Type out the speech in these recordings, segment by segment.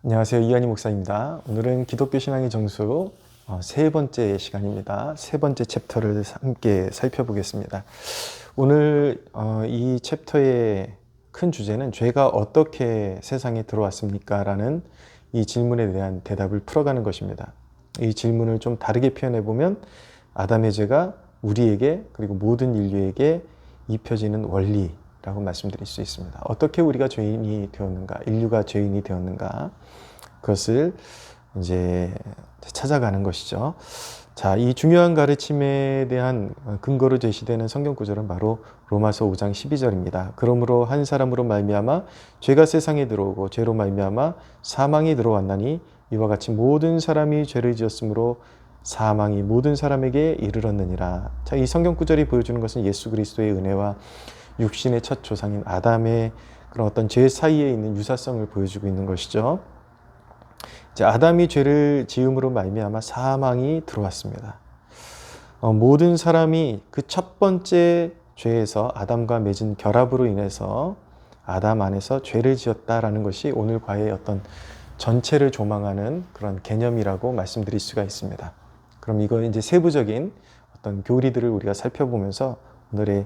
안녕하세요. 이한희 목사입니다. 오늘은 기독교 신앙의 정수 세 번째 시간입니다. 세 번째 챕터를 함께 살펴보겠습니다. 오늘 이 챕터의 큰 주제는 죄가 어떻게 세상에 들어왔습니까? 라는 이 질문에 대한 대답을 풀어가는 것입니다. 이 질문을 좀 다르게 표현해 보면 아담의 죄가 우리에게 그리고 모든 인류에게 입혀지는 원리라고 말씀드릴 수 있습니다. 어떻게 우리가 죄인이 되었는가, 인류가 죄인이 되었는가, 그것을 이제 찾아가는 것이죠. 자, 이 중요한 가르침에 대한 근거로 제시되는 성경 구절은 바로 로마서 5장 12절입니다. 그러므로 한 사람으로 말미암아 죄가 세상에 들어오고 죄로 말미암아 사망이 들어왔나니 이와 같이 모든 사람이 죄를 지었으므로 사망이 모든 사람에게 이르렀느니라. 자, 이 성경 구절이 보여주는 것은 예수 그리스도의 은혜와 육신의 첫 조상인 아담의 그런 어떤 죄 사이에 있는 유사성을 보여주고 있는 것이죠. 아담이 죄를 지음으로 말미암아 사망이 들어왔습니다. 모든 사람이 그 첫 번째 죄에서 아담과 맺은 결합으로 인해서 아담 안에서 죄를 지었다라는 것이 오늘 과의 어떤 전체를 조망하는 그런 개념이라고 말씀드릴 수가 있습니다. 그럼 이거 이제 세부적인 어떤 교리들을 우리가 살펴보면서 오늘의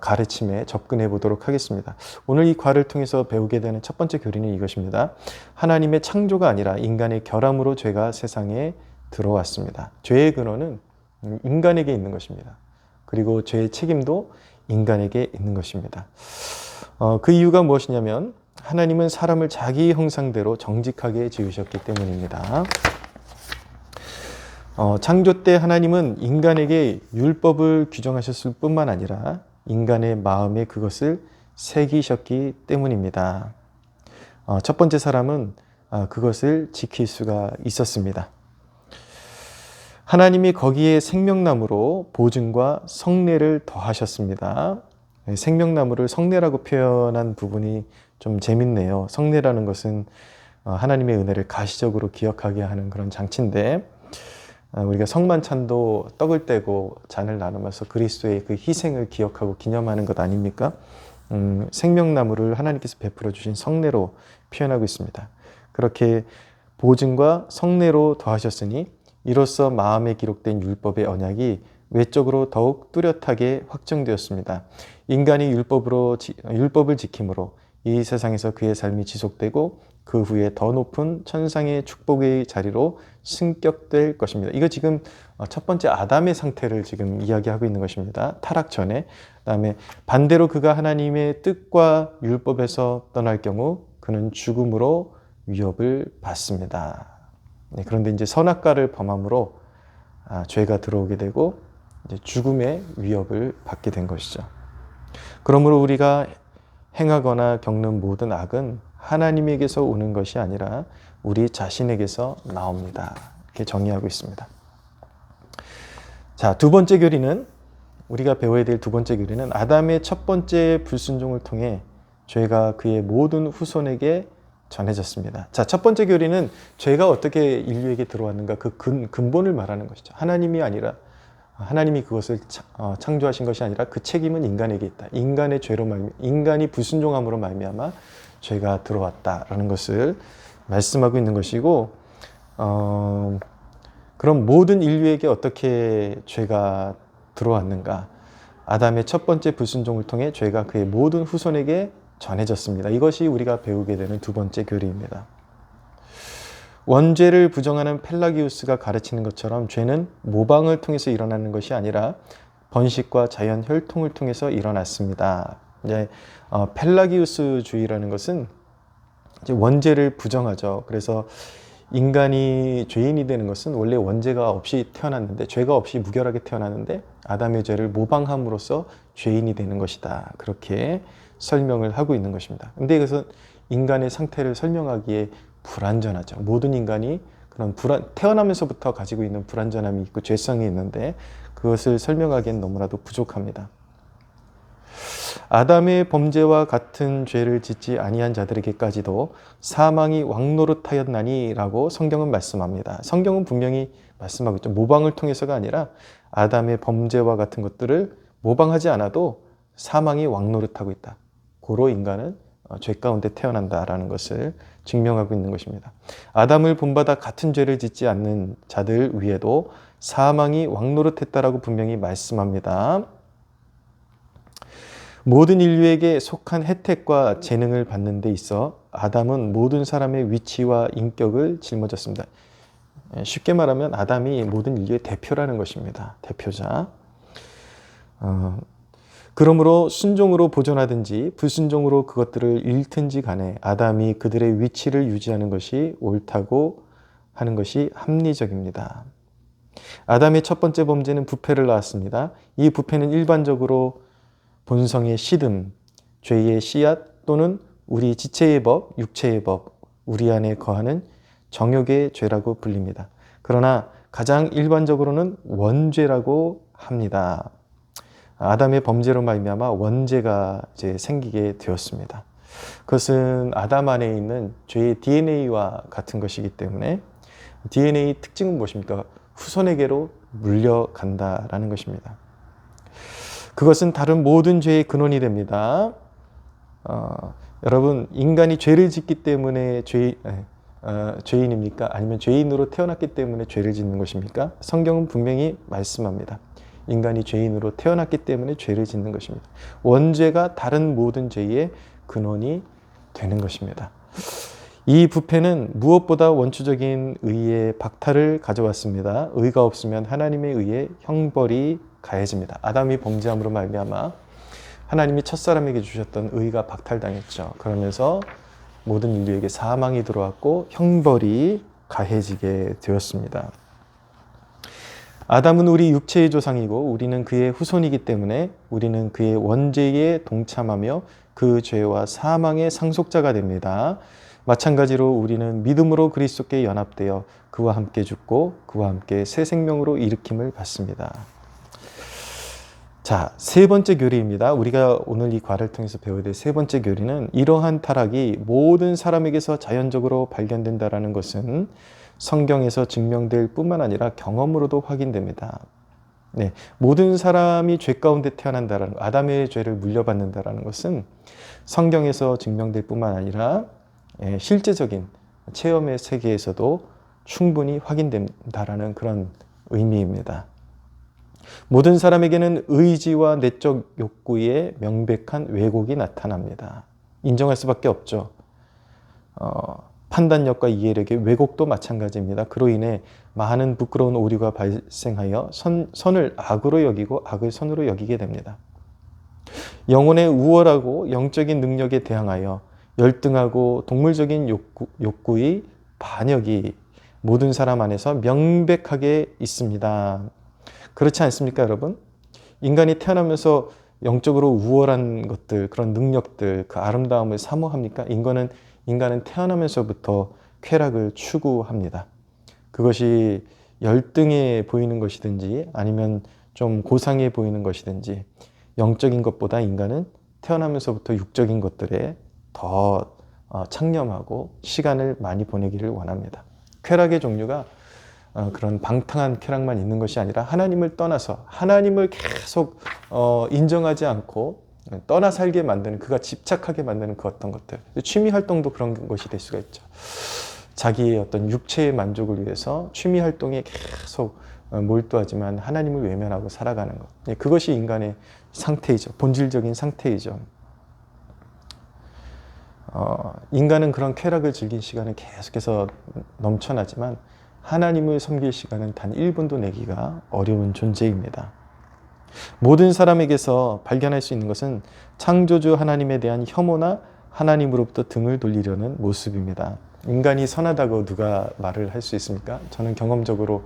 가르침에 접근해 보도록 하겠습니다. 오늘 이 과를 통해서 배우게 되는 첫 번째 교리는 이것입니다. 하나님의 창조가 아니라 인간의 결함으로 죄가 세상에 들어왔습니다. 죄의 근원은 인간에게 있는 것입니다. 그리고 죄의 책임도 인간에게 있는 것입니다. 그 이유가 무엇이냐면 하나님은 사람을 자기 형상대로 정직하게 지으셨기 때문입니다. 창조 때 하나님은 인간에게 율법을 규정하셨을 뿐만 아니라 인간의 마음에 그것을 새기셨기 때문입니다. 첫 번째 사람은 그것을 지킬 수가 있었습니다. 하나님이 거기에 생명나무로 보증과 성례를 더하셨습니다. 생명나무를 성례라고 표현한 부분이 좀 재밌네요. 성례라는 것은 하나님의 은혜를 가시적으로 기억하게 하는 그런 장치인데, 우리가 성만찬도 떡을 떼고 잔을 나누면서 그리스도의 그 희생을 기억하고 기념하는 것 아닙니까? 생명나무를 하나님께서 베풀어 주신 성례로 표현하고 있습니다. 그렇게 보증과 성례로 더하셨으니 이로써 마음에 기록된 율법의 언약이 외적으로 더욱 뚜렷하게 확정되었습니다. 인간이 율법을 지킴으로 이 세상에서 그의 삶이 지속되고 그 후에 더 높은 천상의 축복의 자리로 승격될 것입니다. 이거 지금 첫 번째 아담의 상태를 지금 이야기하고 있는 것입니다. 타락 전에. 그다음에 반대로 그가 하나님의 뜻과 율법에서 떠날 경우 그는 죽음으로 위협을 받습니다. 네, 그런데 이제 선악과를 범함으로 죄가 들어오게 되고 이제 죽음의 위협을 받게 된 것이죠. 그러므로 우리가 행하거나 겪는 모든 악은 하나님에게서 오는 것이 아니라 우리 자신에게서 나옵니다. 이렇게 정의하고 있습니다. 자, 두 번째 교리는, 우리가 배워야 될 두 번째 교리는 아담의 첫 번째 불순종을 통해 죄가 그의 모든 후손에게 전해졌습니다. 자, 첫 번째 교리는 죄가 어떻게 인류에게 들어왔는가, 그 근본을 말하는 것이죠. 하나님이 그것을 창조하신 것이 아니라 그 책임은 인간에게 있다. 인간의 죄로 인간이 불순종함으로 말미암아 죄가 들어왔다라는 것을 말씀하고 있는 것이고, 그럼 모든 인류에게 어떻게 죄가 들어왔는가? 아담의 첫 번째 불순종을 통해 죄가 그의 모든 후손에게 전해졌습니다. 이것이 우리가 배우게 되는 두 번째 교리입니다. 원죄를 부정하는 펠라기우스가 가르치는 것처럼 죄는 모방을 통해서 일어나는 것이 아니라 번식과 자연 혈통을 통해서 일어났습니다. 이제 펠라기우스주의라는 것은 이제 원죄를 부정하죠. 그래서 인간이 죄인이 되는 것은 원래 원죄가 없이 태어났는데, 죄가 없이 무결하게 태어났는데 아담의 죄를 모방함으로써 죄인이 되는 것이다. 그렇게 설명을 하고 있는 것입니다. 근데 이것은 인간의 상태를 설명하기에 불완전하죠. 모든 인간이 그런 태어나면서부터 가지고 있는 불완전함이 있고 죄성이 있는데 그것을 설명하기엔 너무나도 부족합니다. 아담의 범죄와 같은 죄를 짓지 아니한 자들에게까지도 사망이 왕노릇하였나니라고 성경은 말씀합니다. 성경은 분명히 말씀하고 있죠. 모방을 통해서가 아니라 아담의 범죄와 같은 것들을 모방하지 않아도 사망이 왕노릇하고 있다. 고로 인간은 죄 가운데 태어난다라는 것을 증명하고 있는 것입니다. 아담을 본받아 같은 죄를 짓지 않는 자들 위에도 사망이 왕노릇했다라고 분명히 말씀합니다. 모든 인류에게 속한 혜택과 재능을 받는 데 있어 아담은 모든 사람의 위치와 인격을 짊어졌습니다. 쉽게 말하면 아담이 모든 인류의 대표라는 것입니다. 대표자. 그러므로 순종으로 보존하든지 불순종으로 그것들을 잃든지 간에 아담이 그들의 위치를 유지하는 것이 옳다고 하는 것이 합리적입니다. 아담의 첫 번째 범죄는 부패를 낳았습니다. 이 부패는 일반적으로 본성의 시듬, 죄의 씨앗 또는 우리 지체의 법, 육체의 법, 우리 안에 거하는 정욕의 죄라고 불립니다. 그러나 가장 일반적으로는 원죄라고 합니다. 아담의 범죄로 말미암아 원죄가 이제 생기게 되었습니다. 그것은 아담 안에 있는 죄의 DNA와 같은 것이기 때문에 DNA 특징은 무엇입니까? 후손에게로 물려간다라는 것입니다. 그것은 다른 모든 죄의 근원이 됩니다. 여러분, 인간이 죄를 짓기 때문에 죄인입니까? 아니면 죄인으로 태어났기 때문에 죄를 짓는 것입니까? 성경은 분명히 말씀합니다. 인간이 죄인으로 태어났기 때문에 죄를 짓는 것입니다. 원죄가 다른 모든 죄의 근원이 되는 것입니다. 이 부패는 무엇보다 원초적인 의의 박탈을 가져왔습니다. 의가 없으면 하나님의 의에 형벌이 가해집니다. 아담이 범죄함으로 말미암아 하나님이 첫사람에게 주셨던 의가 박탈당했죠. 그러면서 모든 인류에게 사망이 들어왔고 형벌이 가해지게 되었습니다. 아담은 우리 육체의 조상이고 우리는 그의 후손이기 때문에 우리는 그의 원죄에 동참하며 그 죄와 사망의 상속자가 됩니다. 마찬가지로 우리는 믿음으로 그리스도께 연합되어 그와 함께 죽고 그와 함께 새 생명으로 일으킴을 받습니다. 자, 세 번째 교리입니다. 우리가 오늘 이 과를 통해서 배워야 될 세 번째 교리는 이러한 타락이 모든 사람에게서 자연적으로 발견된다는 것은 성경에서 증명될 뿐만 아니라 경험으로도 확인됩니다. 네, 모든 사람이 죄 가운데 태어난다라는 아담의 죄를 물려받는다라는 것은 성경에서 증명될 뿐만 아니라 실제적인 체험의 세계에서도 충분히 확인된다라는 그런 의미입니다. 모든 사람에게는 의지와 내적 욕구에 명백한 왜곡이 나타납니다. 인정할 수밖에 없죠. 판단력과 이해력의 왜곡도 마찬가지입니다. 그로 인해 많은 부끄러운 오류가 발생하여 선을 악으로 여기고 악을 선으로 여기게 됩니다. 영혼의 우월하고 영적인 능력에 대항하여 열등하고 동물적인 욕구의 반역이 모든 사람 안에서 명백하게 있습니다. 그렇지 않습니까, 여러분? 인간이 태어나면서 영적으로 우월한 것들, 그런 능력들, 그 아름다움을 사모합니까? 인간은 태어나면서부터 쾌락을 추구합니다. 그것이 열등해 보이는 것이든지 아니면 좀 고상해 보이는 것이든지 영적인 것보다 인간은 태어나면서부터 육적인 것들에 더 창념하고 시간을 많이 보내기를 원합니다. 쾌락의 종류가 그런 방탕한 쾌락만 있는 것이 아니라 하나님을 떠나서 하나님을 계속 인정하지 않고 떠나 살게 만드는, 그가 집착하게 만드는 그 어떤 것들. 취미 활동도 그런 것이 될 수가 있죠. 자기의 어떤 육체의 만족을 위해서 취미 활동에 계속 몰두하지만 하나님을 외면하고 살아가는 것. 그것이 인간의 상태이죠. 본질적인 상태이죠. 인간은 그런 쾌락을 즐긴 시간은 계속해서 넘쳐나지만 하나님을 섬길 시간은 단 1분도 내기가 어려운 존재입니다. 모든 사람에게서 발견할 수 있는 것은 창조주 하나님에 대한 혐오나 하나님으로부터 등을 돌리려는 모습입니다. 인간이 선하다고 누가 말을 할 수 있습니까? 저는 경험적으로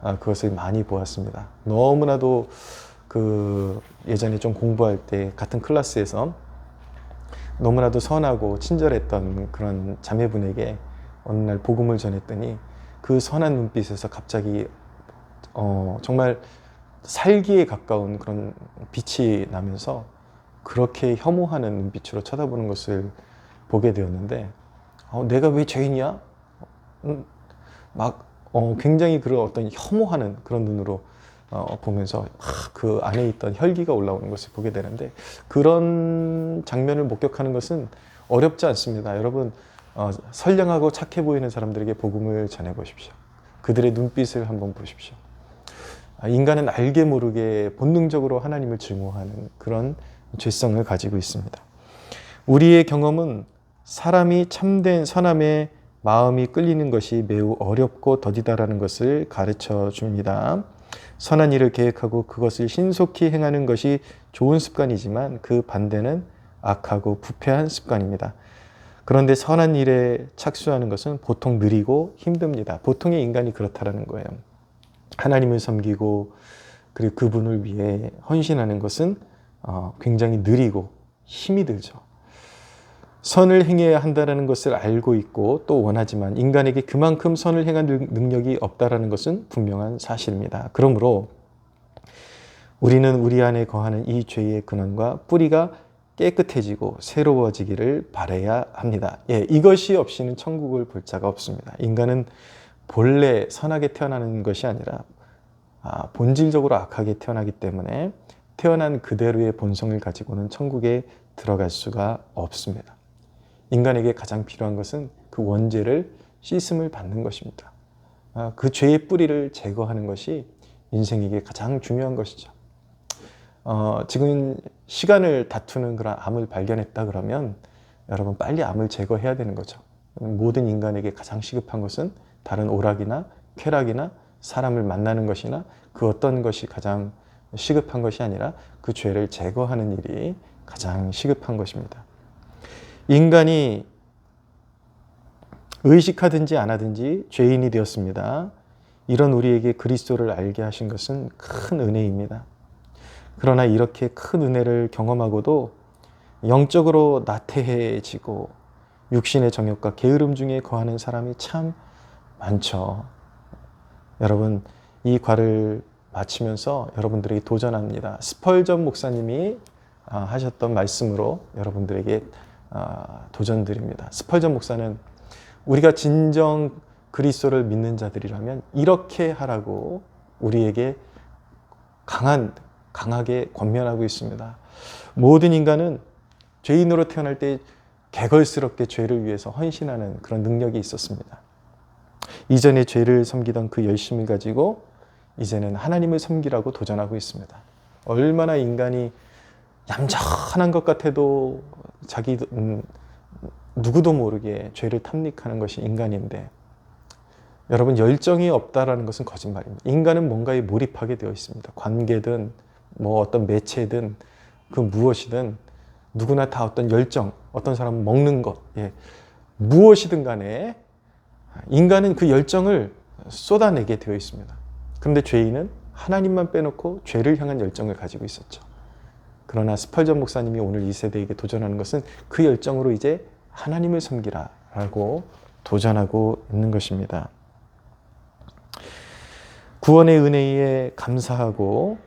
그것을 많이 보았습니다. 너무나도 예전에 좀 공부할 때 같은 클래스에서 너무나도 선하고 친절했던 그런 자매분에게 어느 날 복음을 전했더니 그 선한 눈빛에서 갑자기 정말 살기에 가까운 그런 빛이 나면서 그렇게 혐오하는 눈빛으로 쳐다보는 것을 보게 되었는데 내가 왜 죄인이야? 굉장히 그런 어떤 혐오하는 그런 눈으로 보면서 그 안에 있던 혈기가 올라오는 것을 보게 되는데 그런 장면을 목격하는 것은 어렵지 않습니다. 여러분 선량하고 착해 보이는 사람들에게 복음을 전해 보십시오. 그들의 눈빛을 한번 보십시오. 인간은 알게 모르게 본능적으로 하나님을 증오하는 그런 죄성을 가지고 있습니다. 우리의 경험은 사람이 참된 선함에 마음이 끌리는 것이 매우 어렵고 더디다라는 것을 가르쳐 줍니다. 선한 일을 계획하고 그것을 신속히 행하는 것이 좋은 습관이지만 그 반대는 악하고 부패한 습관입니다. 그런데 선한 일에 착수하는 것은 보통 느리고 힘듭니다. 보통의 인간이 그렇다라는 거예요. 하나님을 섬기고 그리고 그분을 위해 헌신하는 것은 굉장히 느리고 힘이 들죠. 선을 행해야 한다는 것을 알고 있고 또 원하지만 인간에게 그만큼 선을 행할 능력이 없다는 것은 분명한 사실입니다. 그러므로 우리는 우리 안에 거하는 이 죄의 근원과 뿌리가 깨끗해지고 새로워지기를 바라야 합니다. 이것이 없이는 천국을 볼 자가 없습니다. 인간은 본래 선하게 태어나는 것이 아니라 본질적으로 악하게 태어나기 때문에 태어난 그대로의 본성을 가지고는 천국에 들어갈 수가 없습니다. 인간에게 가장 필요한 것은 그 원죄를 씻음을 받는 것입니다. 그 죄의 뿌리를 제거하는 것이 인생에게 가장 중요한 것이죠. 지금 시간을 다투는 그런 암을 발견했다 그러면 여러분 빨리 암을 제거해야 되는 거죠. 모든 인간에게 가장 시급한 것은 다른 오락이나 쾌락이나 사람을 만나는 것이나 그 어떤 것이 가장 시급한 것이 아니라 그 죄를 제거하는 일이 가장 시급한 것입니다. 인간이 의식하든지 안 하든지 죄인이 되었습니다. 이런 우리에게 그리스도를 알게 하신 것은 큰 은혜입니다. 그러나 이렇게 큰 은혜를 경험하고도 영적으로 나태해지고 육신의 정욕과 게으름 중에 거하는 사람이 참 많죠. 여러분, 이 과를 마치면서 여러분들에게 도전합니다. 스펄전 목사님이 하셨던 말씀으로 여러분들에게 도전드립니다. 스펄전 목사는 우리가 진정 그리스도를 믿는 자들이라면 이렇게 하라고 우리에게 강하게 권면하고 있습니다. 모든 인간은 죄인으로 태어날 때 개걸스럽게 죄를 위해서 헌신하는 그런 능력이 있었습니다. 이전에 죄를 섬기던 그 열심을 가지고 이제는 하나님을 섬기라고 도전하고 있습니다. 얼마나 인간이 얌전한 것 같아도 누구도 모르게 죄를 탐닉하는 것이 인간인데 여러분, 열정이 없다라는 것은 거짓말입니다. 인간은 뭔가에 몰입하게 되어 있습니다. 관계든 어떤 매체든 그 무엇이든 누구나 다 어떤 열정, 어떤 사람은 먹는 것, 무엇이든 간에 인간은 그 열정을 쏟아내게 되어 있습니다. 그런데 죄인은 하나님만 빼놓고 죄를 향한 열정을 가지고 있었죠. 그러나 스펄전 목사님이 오늘 이 세대에게 도전하는 것은 그 열정으로 이제 하나님을 섬기라라고 도전하고 있는 것입니다. 구원의 은혜에 감사하고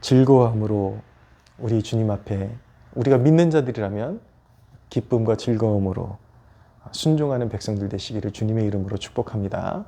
즐거움으로 우리 주님 앞에 우리가 믿는 자들이라면 기쁨과 즐거움으로 순종하는 백성들 되시기를 주님의 이름으로 축복합니다.